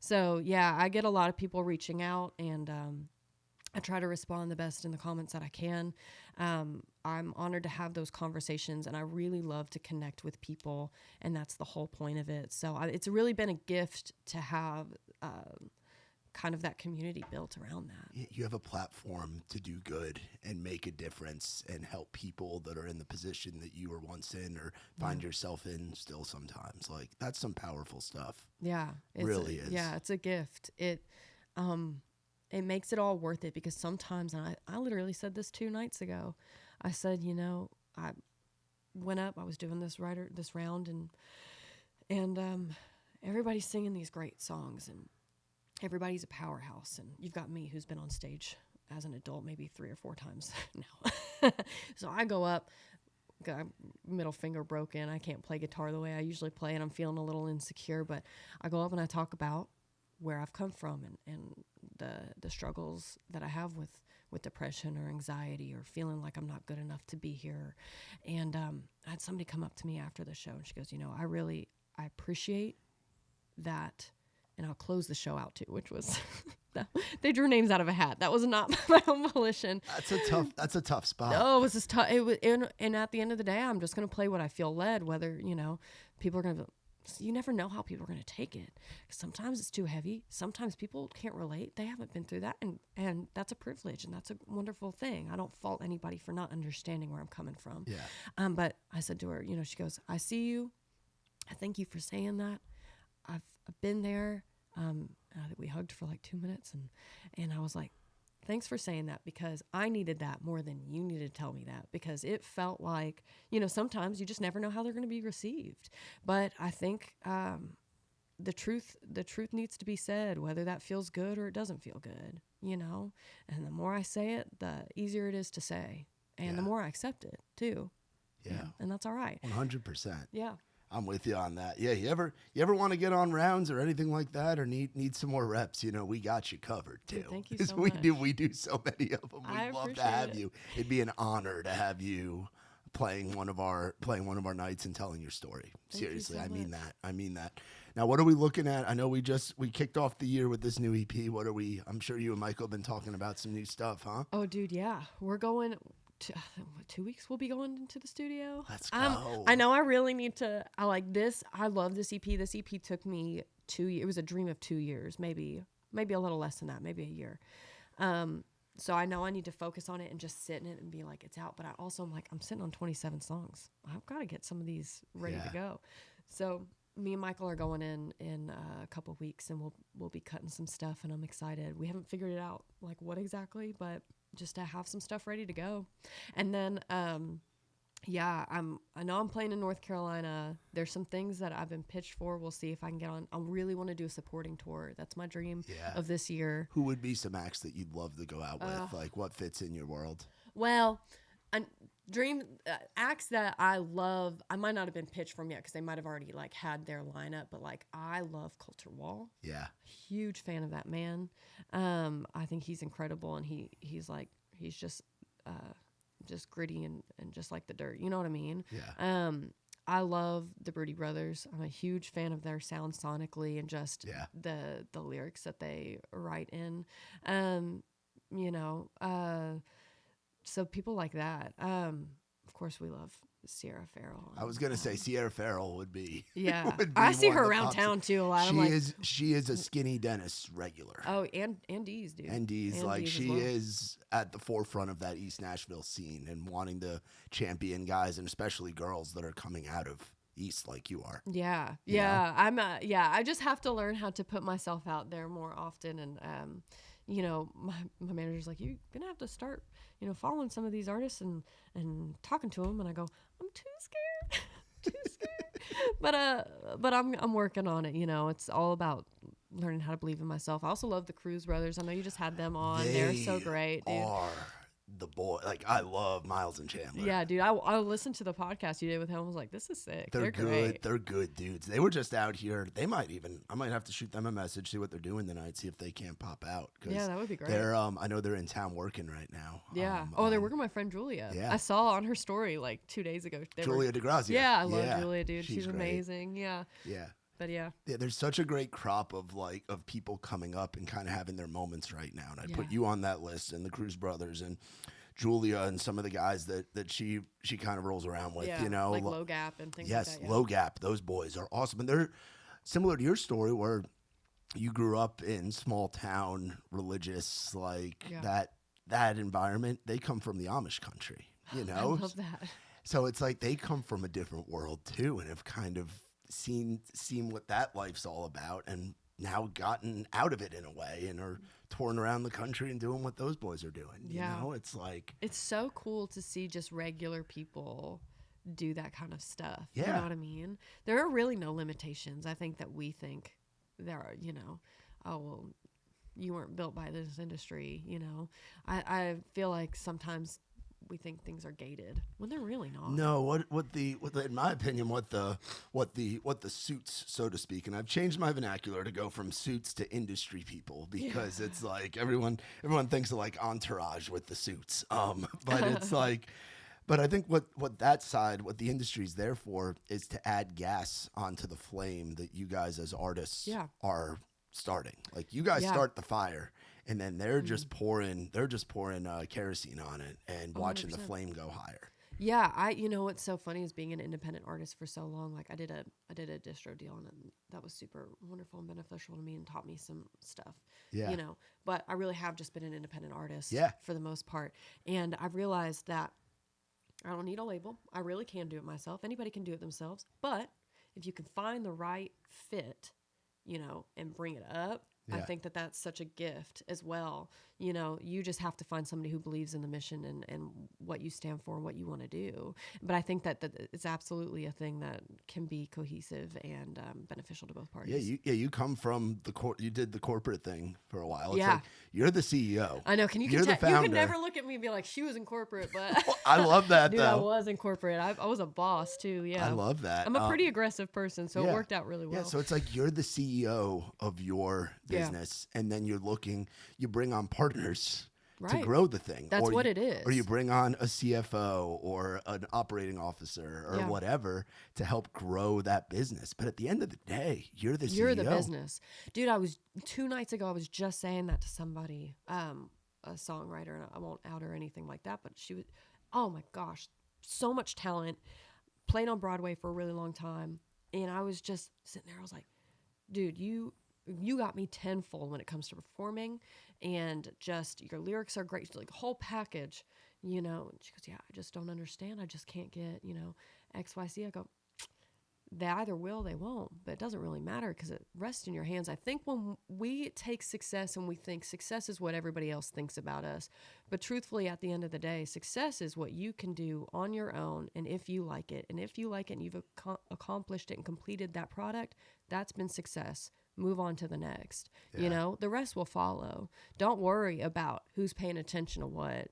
So yeah, I get a lot of people reaching out, and I try to respond the best in the comments that I can. I'm honored to have those conversations, and I really love to connect with people, and that's the whole point of it. So it's really been a gift to have kind of that community built around that. You have a platform to do good and make a difference and help people that are in the position that you were once in or find yourself in still sometimes. Like, that's some powerful stuff. Yeah. It really is. Yeah, it's a gift. It makes it all worth it, because sometimes, and I literally said this 2 nights ago, I said, I went up, I was doing this round, and everybody's singing these great songs, and everybody's a powerhouse, and you've got me who's been on stage as an adult maybe 3 or 4 times now. So I go up, got middle finger broken, I can't play guitar the way I usually play, and I'm feeling a little insecure, but I go up and I talk about where I've come from and the struggles that I have with depression or anxiety or feeling like I'm not good enough to be here. And I had somebody come up to me after the show, and she goes, I appreciate that. And I'll close the show out too, which was, they drew names out of a hat. That was not my own volition. That's a tough spot. No, it was just tough. And at the end of the day, I'm just going to play what I feel led, whether, people are going to, you never know how people are going to take it. Sometimes it's too heavy. Sometimes people can't relate. They haven't been through that. And that's a privilege, and that's a wonderful thing. I don't fault anybody for not understanding where I'm coming from. Yeah. But I said to her, she goes, "I see you. I thank you for saying that. I've been there." I think we hugged for like 2 minutes, and I was like, "Thanks for saying that, because I needed that more than you needed to tell me that, because it felt like, sometimes you just never know how they're going to be received." But I think the truth needs to be said, whether that feels good or it doesn't feel good, And the more I say it, the easier it is to say, and the more I accept it too. Yeah. And that's all right. 100%. Yeah. I'm with you on that. Yeah, you ever want to get on rounds or anything like that, or need some more reps? We got you covered too. Thank you so we much. we do so many of them. We'd love to have you. It'd be an honor to have you playing one of our nights and telling your story. Seriously, I mean that. Now, what are we looking at? I know we kicked off the year with this new EP. I'm sure you and Michael have been talking about some new stuff, huh? Oh, dude, yeah. We're going 2 weeks we'll be going into the studio. Let's go. I know I really need to. I like this. I love this EP. This EP took me 2 years. It was a dream of 2 years, maybe a little less than that, maybe a year. So I know I need to focus on it and just sit in it and be like, it's out. But I also am like, I'm sitting on 27 songs. I've got to get some of these ready to go. So me and Michael are going in a couple of weeks, and we'll be cutting some stuff, and I'm excited. We haven't figured it out, like what exactly, but just to have some stuff ready to go. And then, I know I'm playing in North Carolina. There's some things that I've been pitched for. We'll see if I can get on. I really want to do a supporting tour. That's my dream of this year. Who would be some acts that you'd love to go out with? Like, what fits in your world? Well, dream acts that I love. I might not have been pitched from yet because they might have already like had their lineup. But like, I love Coulter Wall. Yeah, huge fan of that man. I think he's incredible, and he's just gritty and just like the dirt. You know what I mean? Yeah. I love the Broody Brothers. I'm a huge fan of their sound sonically and just the lyrics that they write in. So people like that. Of course, we love Sierra Farrell. I was gonna say Sierra Farrell would be. Yeah, would be I see one her that around pops town in. too a lot. She is a Skinny Dennis regular. Oh, and D's, dude. And D's, like D's she as well. is at the forefront of that East Nashville scene and wanting to champion guys and especially girls that are coming out of East like you are. Yeah, You know? I'm I just have to learn how to put myself out there more often, and my manager's like, you're gonna have to start following some of these artists and talking to them, and I go, I'm too scared. Too scared. But I'm working on it. It's all about learning how to believe in myself. I also love the Cruz Brothers. I know you just had them on. They're so great, dude. Are the boy. Like, I love Miles and Chandler. Yeah, dude. I listened to the podcast you did with him. I was like, this is sick. They're good. Great. They're good dudes. They were just out here. I might have to shoot them a message, see what they're doing tonight, see if they can't pop out. Yeah, that would be great. They're I know they're in town working right now. Yeah. They're working with my friend Julia. Yeah. I saw on her story like 2 days ago. Julia DeGrazia. Yeah, I love Julia, dude. She's great. amazing. Yeah. Yeah. But yeah, there's such a great crop of people coming up and kind of having their moments right now. And I'd put you on that list, and the Cruz Brothers and Julia and some of the guys that she kind of rolls around with, like Low Gap and things like that. Yes, Low Gap. Those boys are awesome. And they're similar to your story where you grew up in small town, religious, that environment. They come from the Amish country, I love that. So it's like they come from a different world too, and have kind of seen what that life's all about, and now gotten out of it in a way, and are touring around the country and doing what those boys are doing. You know, it's like, it's so cool to see just regular people do that kind of stuff. Yeah. You know what I mean? There are really no limitations. I think that we think there are, oh, well, you weren't built by this industry. I feel like sometimes we think things are gated when they're really not. No, in my opinion, what the suits, so to speak, and I've changed my vernacular to go from suits to industry people, because it's like everyone thinks of like Entourage with the suits. But it's like, but I think what the industry's there for is to add gas onto the flame that you guys as artists are starting. Like, you guys start the fire, and then they're just pouring kerosene on it and watching 100%. The flame go higher. Yeah, what's so funny is being an independent artist for so long. Like, I did a distro deal, and that was super wonderful and beneficial to me and taught me some stuff. Yeah. But I really have just been an independent artist for the most part. And I've realized that I don't need a label. I really can do it myself. Anybody can do it themselves. But if you can find the right fit, and bring it up, I think that that's such a gift as well. You just have to find somebody who believes in the mission and what you stand for and what you want to do. But I think that it's absolutely a thing that can be cohesive and beneficial to both parties. You come from you did the corporate thing for a while. It's like, you're the CEO. I know. You could never look at me and be like, she was in corporate, but I love that. Dude, though. I was in corporate. I was a boss too. Yeah, I love that. I'm a pretty aggressive person, so it worked out really well. Yeah, so it's like you're the CEO of your business, and then you bring on partners to grow the thing. That's what it is. Or you bring on a CFO or an operating officer or whatever to help grow that business. But at the end of the day, you're the CEO. You're the business. Dude, 2 nights ago, I was just saying that to somebody, a songwriter, and I won't out her or anything like that, but she was, oh my gosh, so much talent, played on Broadway for a really long time. And I was just sitting there, I was like, dude, you you got me tenfold when it comes to performing, and just your lyrics are great, like the whole package, you know. And she goes, yeah, I just don't understand. I just can't get, you know, XYZ. I go, they either will, they won't, but it doesn't really matter because it rests in your hands. I think when we take success and we think success is what everybody else thinks about us, but truthfully, at the end of the day, success is what you can do on your own, and if you like it, and if you like it and you've accomplished it and completed that product, that's been success. Move on to the next. Yeah. You know, the rest will follow. Don't worry about who's paying attention to what.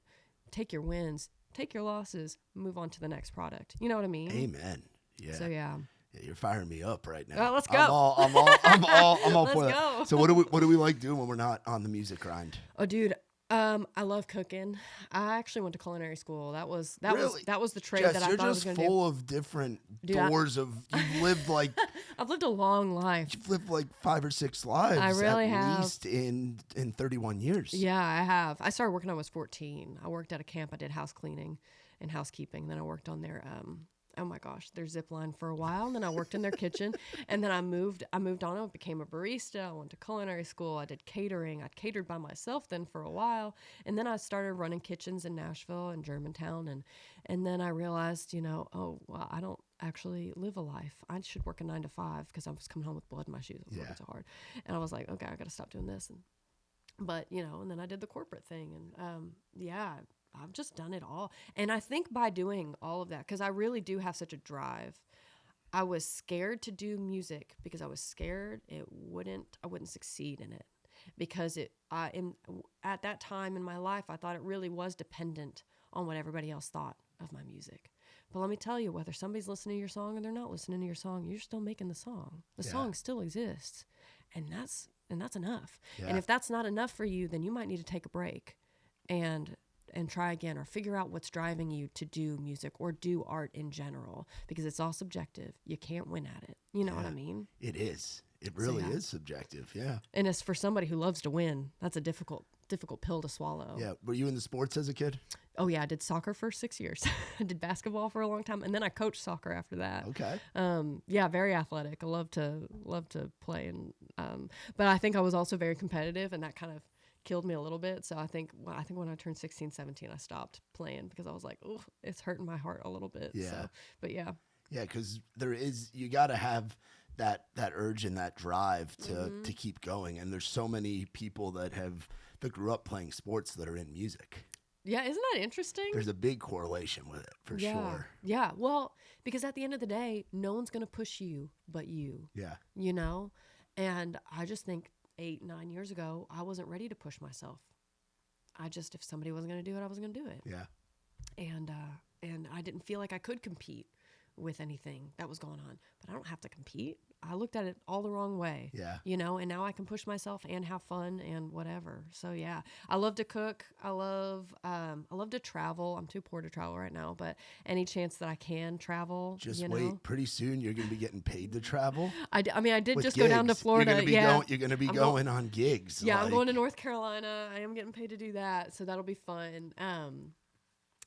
Take your wins, take your losses, move on to the next product. You know what I mean? Amen. Yeah. So yeah. Yeah, you're firing me up right now. Oh, let's go. I'm all Let's for go. that. So what do we like doing when we're not on the music grind? Oh, dude, I love cooking. I actually went to culinary school. That was Really? the trade Jess, that I you're thought I was just going to do. full of different Dude, doors of you've lived like I've lived a long life. you've lived like 5 or 6 lives I really at have. least in 31 years. Yeah, I have. I started working when I was 14. I worked at a camp. I did house cleaning and housekeeping. Then I worked on their oh my gosh, their zip line for a while. And then I worked in their kitchen, and then I moved on. I became a barista. I went to culinary school. I did catering. I catered by myself then for a while. And then I started running kitchens in Nashville and Germantown. And then I realized, you know, oh, well, I don't actually live a life. I should work a 9 to 5 because I was coming home with blood in my shoes. I was working so hard. And I was like, okay, I got to stop doing this. But, you know, and then I did the corporate thing. And yeah, I've just done it all. And I think by doing all of that, because I really do have such a drive, I was scared to do music because I was scared I wouldn't succeed in it. Because at that time in my life, I thought it really was dependent on what everybody else thought of my music. But let me tell you, whether somebody's listening to your song or they're not listening to your song, you're still making the song. The song still exists. And that's enough. Yeah. And if that's not enough for you, then you might need to take a break and try again, or figure out what's driving you to do music or do art in general, because it's all subjective. You can't win at it. You know what I mean? It is. It really is subjective. Yeah. And as for somebody who loves to win, that's a difficult pill to swallow. Yeah. Were you in the sports as a kid? Oh yeah, I did soccer for 6 years. I did basketball for a long time, and then I coached soccer after that. Okay. Yeah, very athletic. I love to play, and but I think I was also very competitive, and that kind of killed me a little bit. So I think when I turned 16, 17, I stopped playing because I was like, oh, it's hurting my heart a little bit. Yeah. So, but yeah. Yeah, because you got to have that urge and that drive to keep going. And there's so many people that grew up playing sports that are in music. Yeah, isn't that interesting? There's a big correlation with it, for sure. Yeah, well, because at the end of the day, no one's going to push you but you. Yeah. You know? And I just think 8-9 years ago, I wasn't ready to push myself. If somebody wasn't going to do it, I wasn't going to do it. Yeah. And I didn't feel like I could compete with anything that was going on. But I don't have to compete. I looked at it all the wrong way. Yeah. You know, and now I can push myself and have fun and whatever. So yeah, I love to cook. I love to travel. I'm too poor to travel right now, but any chance that I can travel, just wait. Pretty soon you're going to be getting paid to travel. I did just gigs. go down to Florida. You're going to be going on gigs. Yeah, I'm going to North Carolina. I am getting paid to do that, so that'll be fun.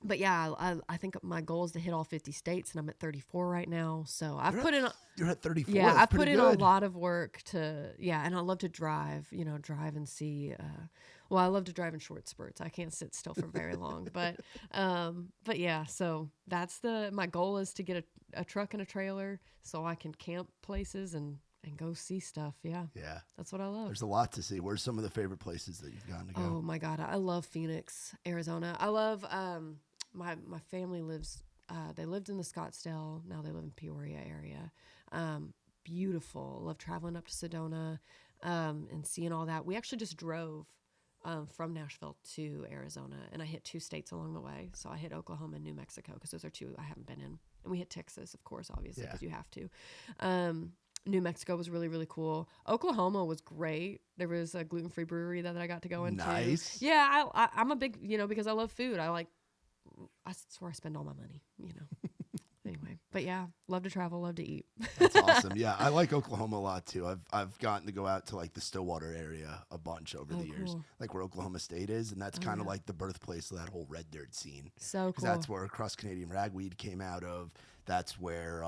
But yeah, I think my goal is to hit all 50 states, and I'm at 34 right now. So You're at 34. Yeah, That's I've put in a good. lot of work and I love to drive. You know, drive and see. Well, I love to drive in short spurts. I can't sit still for very long. But yeah, so that's my goal is to get a truck and a trailer so I can camp places and go see stuff. Yeah. Yeah. That's what I love. There's a lot to see. Where's some of the favorite places that you've gone to go? Oh my God. I love Phoenix, Arizona. I love, my family they lived in the Scottsdale. Now they live in Peoria area. Beautiful. Love traveling up to Sedona, and seeing all that. We actually just drove, from Nashville to Arizona, and I hit 2 states along the way. So I hit Oklahoma and New Mexico, because those are 2 I haven't been in. And we hit Texas, of course, obviously, because you have to. New Mexico was really, really cool. Oklahoma was great. There was a gluten-free brewery that I got to go into. Nice. Yeah, I'm a big, because I love food. That's where I spend all my money, Anyway, but yeah, love to travel, love to eat. That's awesome. Yeah, I like Oklahoma a lot too. I've gotten to go out to like the Stillwater area a bunch over the years, like where Oklahoma State is, and that's kind of like the birthplace of that whole red dirt scene. So cool. That's where Cross Canadian Ragweed came out of. That's where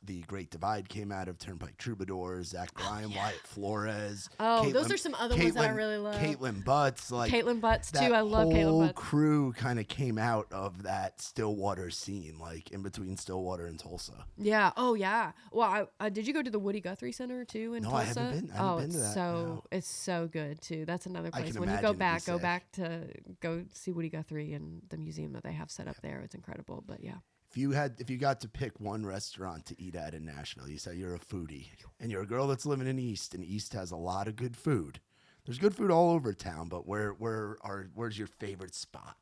the Great Divide came out of Turnpike Troubadours, Zach Bryan, Wyatt Flores. Oh, those are some other ones that I really love. Caitlin Butts. Like Caitlin Butts, too. that I love Caitlin whole Butts. crew kind of came out of that Stillwater scene, like in between Stillwater and Tulsa. Yeah. Oh, yeah. Well, did you go to the Woody Guthrie Center, too, in No, Tulsa? I haven't been. I haven't been to that. No. It's so good, too. That's another I place. can When you imagine go it'd be back to go see Woody Guthrie and the museum that they have set up there. It's incredible. But, yeah. If you got to pick one restaurant to eat at in Nashville, you say you're a foodie and you're a girl that's living in East, and East has a lot of good food. There's good food all over town, but where's your favorite spot?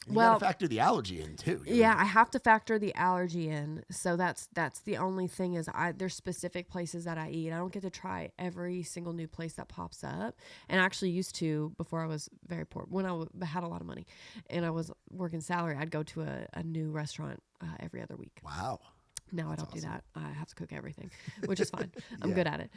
You gotta factor the allergy in too. Yeah, I have to factor the allergy in. So that's the only thing is there's specific places that I eat. I don't get to try every single new place that pops up. And I actually used to, before I was very poor, when I had a lot of money and I was working salary, I'd go to a new restaurant every other week. Wow. Now I don't do that. I have to cook everything, which is fine. I'm Yeah. good at it.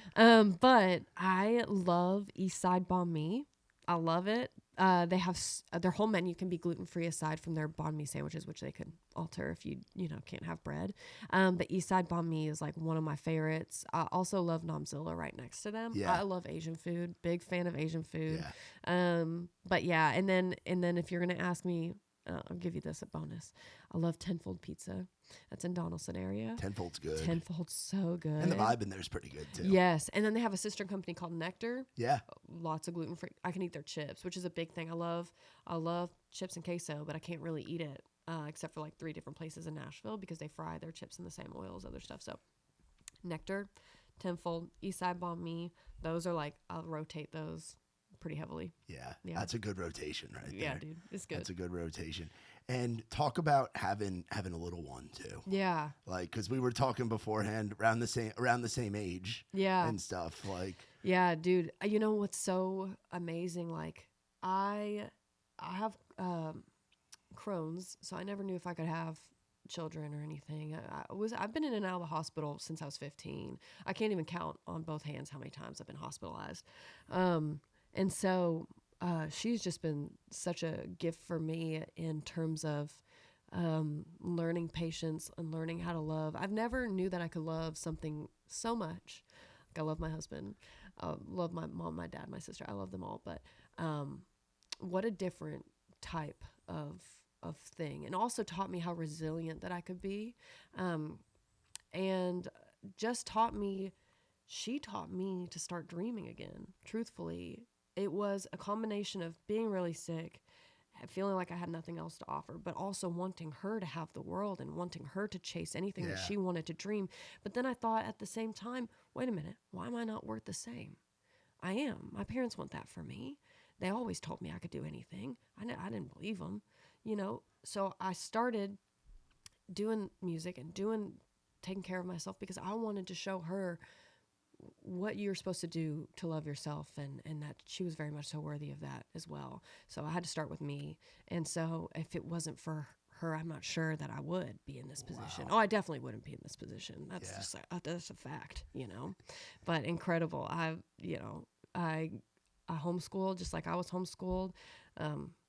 But I love East Side Banh Mi. I love it. They have their whole menu can be gluten-free aside from their banh mi sandwiches, which they could alter if you can't have bread. But East Side Banh Mi is like one of my favorites. I also love Namzilla right next to them. Yeah. I love Asian food. Big fan of Asian food. Yeah. But yeah, and then if you're gonna ask me, I'll give you this a bonus. I love Tenfold Pizza. That's in Donaldson area. Tenfold's good. Tenfold's so good. And the vibe in there is pretty good too. Yes, and then they have a sister company called Nectar. Yeah. Lots of gluten free. I can eat their chips, which is a big thing. I love chips and queso, but I can't really eat it except for like 3 different places in Nashville because they fry their chips in the same oil as other stuff. So Nectar, Tenfold, Eastside Banh Mi. Those are like I'll rotate those pretty heavily. Yeah. Yeah. That's a good rotation right there. Yeah, dude, it's good. That's a good rotation. And talk about having a little one too. Yeah. Like, because we were talking beforehand around the same age. Yeah. And stuff like. Yeah, dude. You know what's so amazing? Like, I have Crohn's, so I never knew if I could have children or anything. I've been in and out of the hospital since I was 15. I can't even count on both hands how many times I've been hospitalized. And so she's just been such a gift for me in terms of learning patience and learning how to love. I've never knew that I could love something so much. Like I love my husband, love my mom, my dad, my sister. I love them all. But what a different type of thing. And also taught me how resilient that I could be. And just she taught me to start dreaming again, truthfully. It was a combination of being really sick, feeling like I had nothing else to offer, but also wanting her to have the world and wanting her to chase anything that she wanted to dream. But then I thought at the same time, wait a minute, why am I not worth the same? I am. My parents want that for me. They always told me I could do anything. I didn't believe them, So I started doing music and taking care of myself because I wanted to show her what you're supposed to do to love yourself, and that she was very much so worthy of that as well. So I had to start with me. And so if it wasn't for her, I'm not sure that I would be in this position. Oh, I definitely wouldn't be in this position. That's just that's a fact, But incredible. I homeschooled just like I was homeschooled.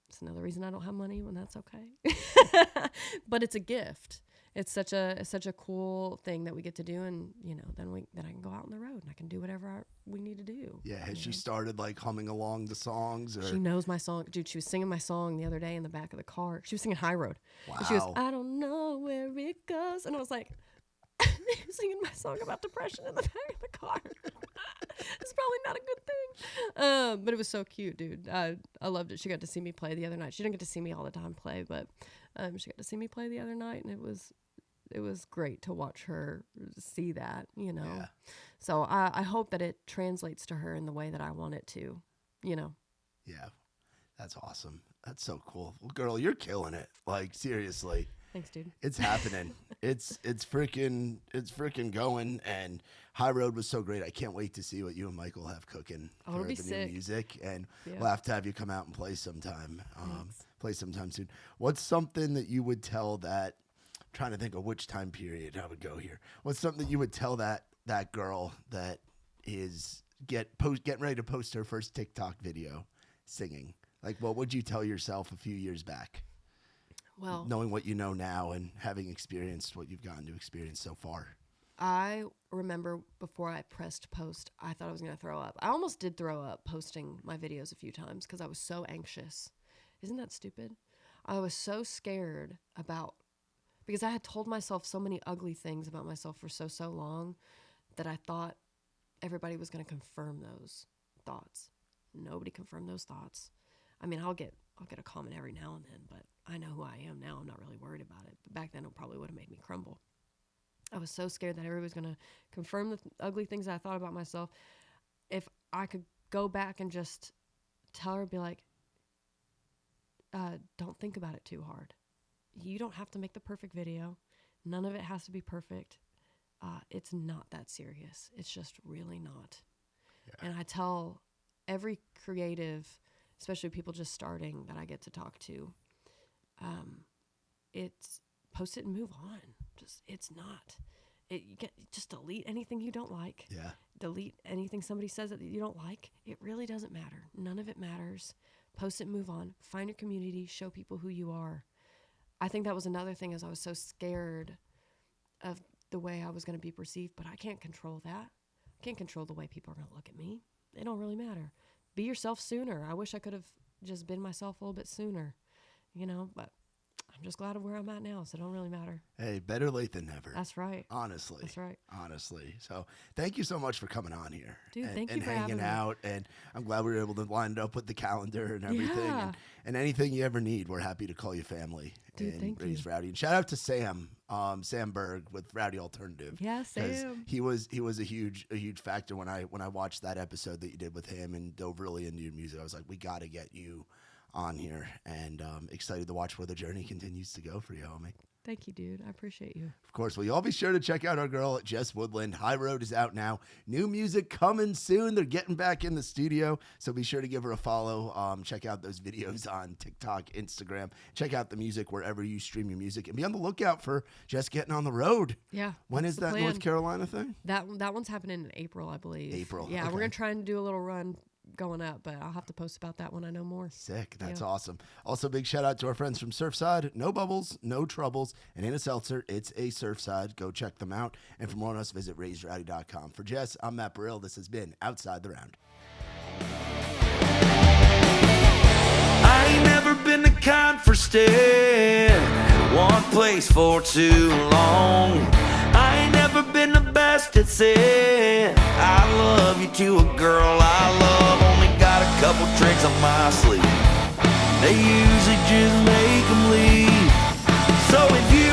It's another reason I don't have money when that's okay. But it's a gift. It's such a cool thing that we get to do, and then I can go out on the road and I can do whatever we need to do. Yeah, has she started like humming along the songs? Or? She knows my song, dude. She was singing my song the other day in the back of the car. She was singing High Road. Wow. And she goes, I don't know where it goes, and I was like, singing my song about depression in the back of the car. It's probably not a good thing, but it was so cute, dude. I loved it. She got to see me play the other night. She didn't get to see me all the time play, but she got to see me play the other night, and it was great to watch her see that, Yeah. So I hope that it translates to her in the way that I want it to, Yeah, that's awesome. That's so cool. Well, girl, you're killing it. Like, seriously. Thanks, dude. It's happening. it's freaking going. And High Road was so great. I can't wait to see what you and Michael have cooking for be the sick. new music. And Yeah. we'll have to have you come out and play sometime. Play sometime soon. What's something that you would tell that? Trying to think of which time period I would go here. What's something that you would tell that girl that is getting ready to post her first TikTok video singing? Like, what would you tell yourself a few years back? Well, knowing what you know now and having experienced what you've gotten to experience so far? I remember before I pressed post, I thought I was going to throw up. I almost did throw up posting my videos a few times because I was so anxious. Isn't that stupid? I was so scared because I had told myself so many ugly things about myself for so long that I thought everybody was going to confirm those thoughts. Nobody confirmed those thoughts. I mean, I'll get a comment every now and then, but I know who I am now. I'm not really worried about it. But back then, it probably would have made me crumble. I was so scared that everybody was going to confirm the ugly things that I thought about myself. If I could go back and just tell her, be like, don't think about it too hard. You don't have to make the perfect video. None of it has to be perfect. It's not that serious. It's just really not. Yeah. And I tell every creative, especially people just starting that I get to talk to, it's post it and move on. It's not. Just delete anything you don't like. Yeah. Delete anything somebody says that you don't like. It really doesn't matter. None of it matters. Post it, move on. Find your community. Show people who you are. I think that was another thing, is I was so scared of the way I was going to be perceived, but I can't control that. I can't control the way people are going to look at me. It don't really matter. Be yourself sooner. I wish I could have just been myself a little bit sooner, but I'm just glad of where I'm at now, so it don't really matter. Hey, better late than never. That's right. Honestly. That's right. Honestly. So thank you so much for coming on here. Dude, thank you and for hanging having out. And I'm glad we were able to line it up with the calendar and everything. Yeah. And anything you ever need, we're happy to call you family. Dude, and thank raise you. Rowdy. And shout out to Sam Berg with Rowdy Alternative. Yeah, Sam. He was a huge factor when I watched that episode that you did with him and dove really into your music. I was like, we got to get you on here, and excited to watch where the journey continues to go for you, homie. Thank you, dude. I appreciate you. Of course. Well, you all be sure to check out our girl, Jess Woodland. High Road is out now. New music coming soon. They're getting back in the studio, so be sure to give her a follow. Check out those videos on TikTok, Instagram. Check out the music wherever you stream your music, and be on the lookout for Jess getting on the road. Yeah. When is that plan. North Carolina thing? That one's happening in April, I believe. April. Yeah, Okay. we're going to try and do a little run going up, but I'll have to post about that when I know more. Sick. That's awesome. Also, big shout out to our friends from Surfside. No bubbles, no troubles, and in a seltzer, it's a Surfside. Go check them out. And for more on us, visit raisedrowdy.com. For Jess, I'm Matt Burrill. This has been Outside the Round. I ain't never been the kind for staying in one place for too long. I ain't never been the best at saying I love you to a girl I love. Only got a couple tricks up my sleeve. They usually just make them leave. So if you